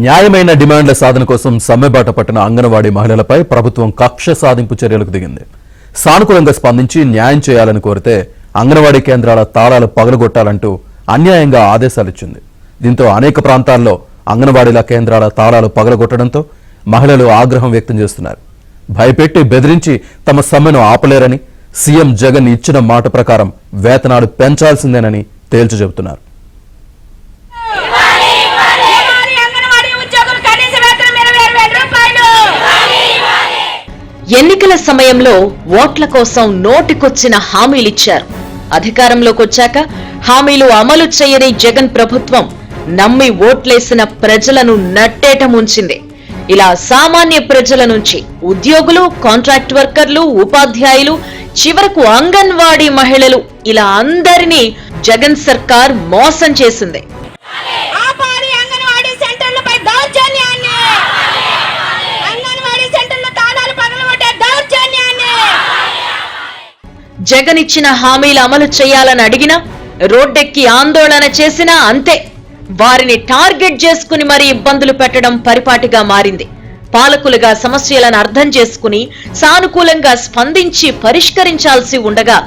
న్యాయమైన డిమాండ్ల సాధన కోసం సమ్మెబాట పట్టిన అంగన్వాడీ మహిళలపై ప్రభుత్వం కక్ష సాధింపు చర్యలకు దిగింది. సానుకూలంగా స్పందించి న్యాయం చేయాలని కోరితే అంగన్వాడీ కేంద్రాల తాళాలు పగలగొట్టాలంటూ అన్యాయంగా ఆదేశాలిచ్చింది. దీంతో అనేక ప్రాంతాల్లో అంగన్వాడీల కేంద్రాల తాళాలు పగలగొట్టడంతో మహిళలు ఆగ్రహం వ్యక్తం చేస్తున్నారు. భయపెట్టి బెదిరించి తమ సమ్మెను ఆపలేరని, సీఎం జగన్ ఇచ్చిన మాట ప్రకారం వేతనాలు పెంచాల్సిందేనని తేల్చి చెబుతున్నారు. ఎన్నికల సమయంలో ఓట్ల కోసం నోటికొచ్చిన హామీలిచ్చారు. అధికారంలోకి వచ్చాక హామీలు అమలు చేయని జగన్ ప్రభుత్వం నమ్మి ఓట్లేసిన ప్రజలను నట్టేట ముంచింది. ఇలా సామాన్య ప్రజల నుంచి ఉద్యోగులు, కాంట్రాక్ట్ వర్కర్లు, ఉపాధ్యాయులు, చివరకు అంగన్వాడీ మహిళలు ఇలా అందరినీ జగన్ సర్కార్ మోసం చేసింది. జగన్ ఇచ్చిన హామీలు అమలు చేయాలని అడిగినా, రోడ్డెక్కి ఆందోళన చేసినా అంతే. వారిని టార్గెట్ చేసుకుని మరీ ఇబ్బందులు పెట్టడం పరిపాటిగా మారింది. పాలకులుగా సమస్యలను అర్థం చేసుకుని సానుకూలంగా స్పందించి పరిష్కరించాల్సి ఉండగా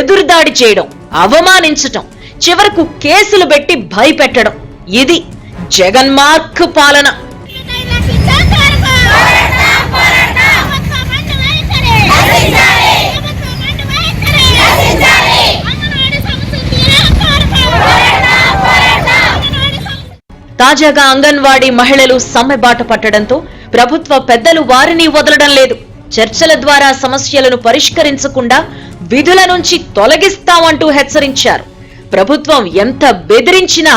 ఎదురుదాడి చేయడం, అవమానించటం, చివరకు కేసులు పెట్టి భయపెట్టడం, ఇది జగన్ మార్క్ పాలన. తాజాగా అంగన్వాడీ మహిళలు సమ్మెబాట పట్టడంతో ప్రభుత్వ పెద్దలు వారిని వదలడం లేదు. చర్చల ద్వారా సమస్యలను పరిష్కరించకుండా విధుల నుంచి తొలగిస్తామంటూ హెచ్చరించారు. ప్రభుత్వం ఎంత బెదిరించినా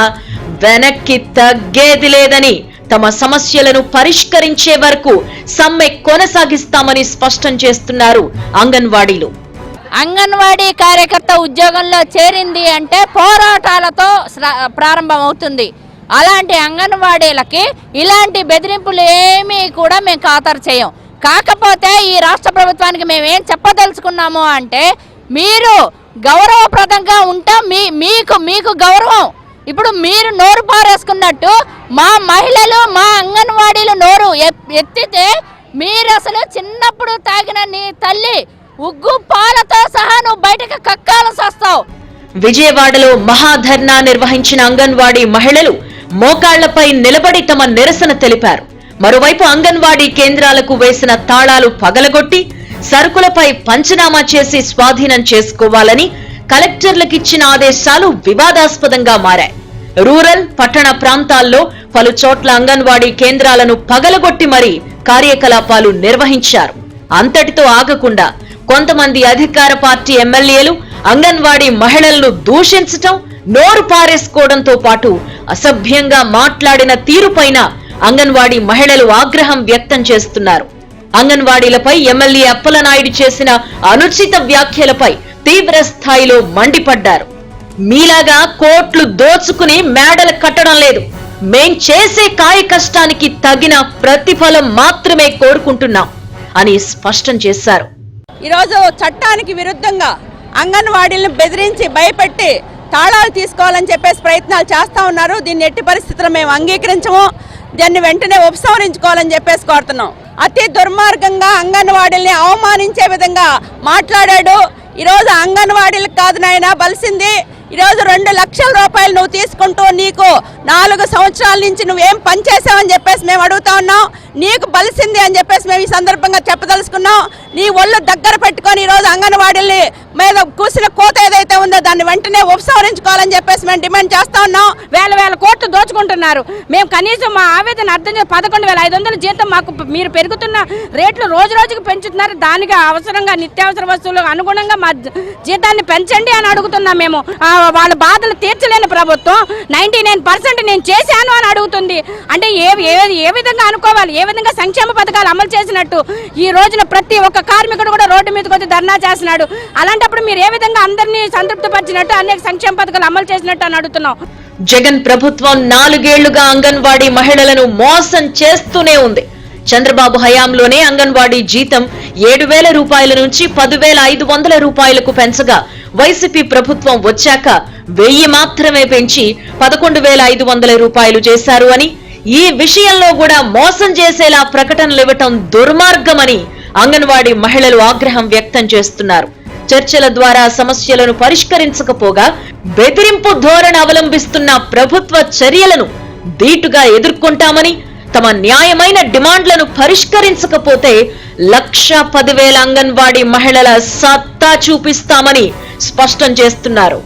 వెనక్కి తగ్గేది లేదని, తమ సమస్యలను పరిష్కరించే వరకు సమ్మె కొనసాగిస్తామని స్పష్టం చేస్తున్నారు అంగన్వాడీలు. అంగన్వాడీ కార్యకర్త ఉద్యోగంలో చేరింది అంటే పోరాటాలతో ప్రారంభమవుతుంది. అలాంటి అంగన్వాడీలకి ఇలాంటి బెదిరింపులు ఏమీ కూడా మేము ఖాతరు చేయం. కాకపోతే ఈ రాష్ట్ర ప్రభుత్వానికి మేమేం చెప్పదలుచుకున్నాము అంటే, మీరు గౌరవప్రదంగా ఉంటాం, మీకు గౌరవం. ఇప్పుడు మీరు నోరు పారేసుకున్నట్టు మా మహిళలు, మా అంగన్వాడీలు నోరు ఎత్తితే మీరు అసలు చిన్నప్పుడు తాగిన నీ తల్లి ఉగ్గు పాలతో సహా నువ్వు బయటకు కక్కాల్సి వస్తావు. విజయవాడలో మహాధర్నా నిర్వహించిన అంగన్వాడీ మహిళలు మోకాళ్లపై నిలబడి తమ నిరసన తెలిపారు. మరోవైపు అంగన్వాడీ కేంద్రాలకు వేసిన తాళాలు పగలగొట్టి సరుకులపై పంచనామా చేసి స్వాధీనం చేసుకోవాలని కలెక్టర్లకిచ్చిన ఆదేశాలు వివాదాస్పదంగా మారాయి. రూరల్, పట్టణ ప్రాంతాల్లో పలు చోట్ల అంగన్వాడీ కేంద్రాలను పగలగొట్టి మరీ కార్యకలాపాలు నిర్వహించారు. అంతటితో ఆగకుండా కొంతమంది అధికార పార్టీ ఎమ్మెల్యేలు అంగన్వాడీ మహిళలను దూషించటం, నోరు పారేసుకోవడంతో పాటు అసభ్యంగా మాట్లాడిన తీరుపైన అంగన్వాడీ మహిళలు ఆగ్రహం వ్యక్తం చేస్తున్నారు. అంగన్వాడీలపై ఎమ్మెల్యే అప్పలనాయుడు చేసిన అనుచిత వ్యాఖ్యలపై తీవ్ర స్థాయిలో మండిపడ్డారు. మీలాగా కోట్లు దోచుకుని మేడలు కట్టడం లేదు, మేం చేసే కాయ కష్టానికి తగిన ప్రతిఫలం మాత్రమే కోరుకుంటున్నాం అని స్పష్టం చేశారు. ఈరోజు చట్టానికి విరుద్ధంగా అంగన్వాడీలను బెదిరించి భయపెట్టి తాళాలు తీసుకోవాలని చెప్పేసి ప్రయత్నాలు చేస్తూ ఉన్నారు. దీన్ని ఎట్టి పరిస్థితుల్లో మేము అంగీకరించము. దాన్ని వెంటనే ఉపసంహరించుకోవాలని చెప్పేసి కోరుతున్నాం. అతి దుర్మార్గంగా అంగన్వాడీల్ని అవమానించే విధంగా మాట్లాడాడు. ఈరోజు అంగన్వాడీలకు కాదు నాయన బలిసింది. ఈరోజు 2 లక్షల రూపాయలు నువ్వు తీసుకుంటూ నీకు 4 సంవత్సరాల నుంచి నువ్వేం పనిచేసావని చెప్పేసి మేము అడుగుతా ఉన్నాం. నీకు బలిసింది అని చెప్పేసి మేము ఈ సందర్భంగా చెప్పదలుచుకున్నాం. నీ ఒళ్ళు దగ్గర పెట్టుకొని ఈరోజు అంగన్వాడీల్ని మీద కూసిన కోత ఏదైతే ఉందో దాన్ని వెంటనే ఉపసంహరించుకోవాలని చెప్పేసి మేము డిమాండ్ చేస్తా ఉన్నాం. వేల కోట్లు దోచుకుంటున్నారు. మేము కనీసం మా ఆవేదన అర్థం చేసి 11,500 జీతం మాకు మీరు పెరుగుతున్న రేట్లు రోజు రోజుకు పెంచుతున్నారు. దానికి అవసరంగా నిత్యావసర వస్తువులకు అనుగుణంగా మా జీతాన్ని పెంచండి అని అడుగుతున్నాం. మేము వాళ్ళ బాధలు తీర్చలేని ప్రభుత్వం 99% నేను చేశాను అని అడుగుతుంది. అంటే ఏ విధంగా అనుకోవాలి? ఏ విధంగా సంక్షేమ పథకాలు అమలు చేసినట్టు ఈ రోజున ప్రతి ఒక్క కార్మికుడు కూడా రోడ్డు మీదకి వచ్చి ధర్నా చేస్తున్నాడు. అలాంటప్పుడు మీరు ఏ విధంగా అందరినీ సంతృప్తి పరిచినట్టు అనేక సంక్షేమ పథకాలు అమలు చేసినట్టు అని అడుగుతున్నాం. జగన్ ప్రభుత్వం 4 ఏళ్లుగా అంగన్వాడీ మహిళలను మోసం చేస్తూనే ఉంది. చంద్రబాబు హయాంలోనే అంగన్వాడీ జీతం 7,000 రూపాయల నుంచి 10,500 రూపాయలకు పెంచగా వైసీపీ ప్రభుత్వం వచ్చాక 1000 మాత్రమే పెంచి 11,500 రూపాయలు చేశారు అని, ఈ విషయంలో కూడా మోసం చేసేలా ప్రకటనలు ఇవ్వటం దుర్మార్గమని అంగన్వాడీ మహిళలు ఆగ్రహం వ్యక్తం చేస్తున్నారు. చర్చల ద్వారా సమస్యలను పరిష్కరించకపోగా బెదిరింపు ధోరణి అవలంబిస్తున్న ప్రభుత్వ చర్యలను ధీటుగా ఎదుర్కొంటామని, తమ న్యాయమైన డిమాండ్లను పరిష్కరించకపోతే 1,10,000 అంగన్వాడీ మహిళల సత్తా చూపిస్తామని స్పష్టం చేస్తున్నారు.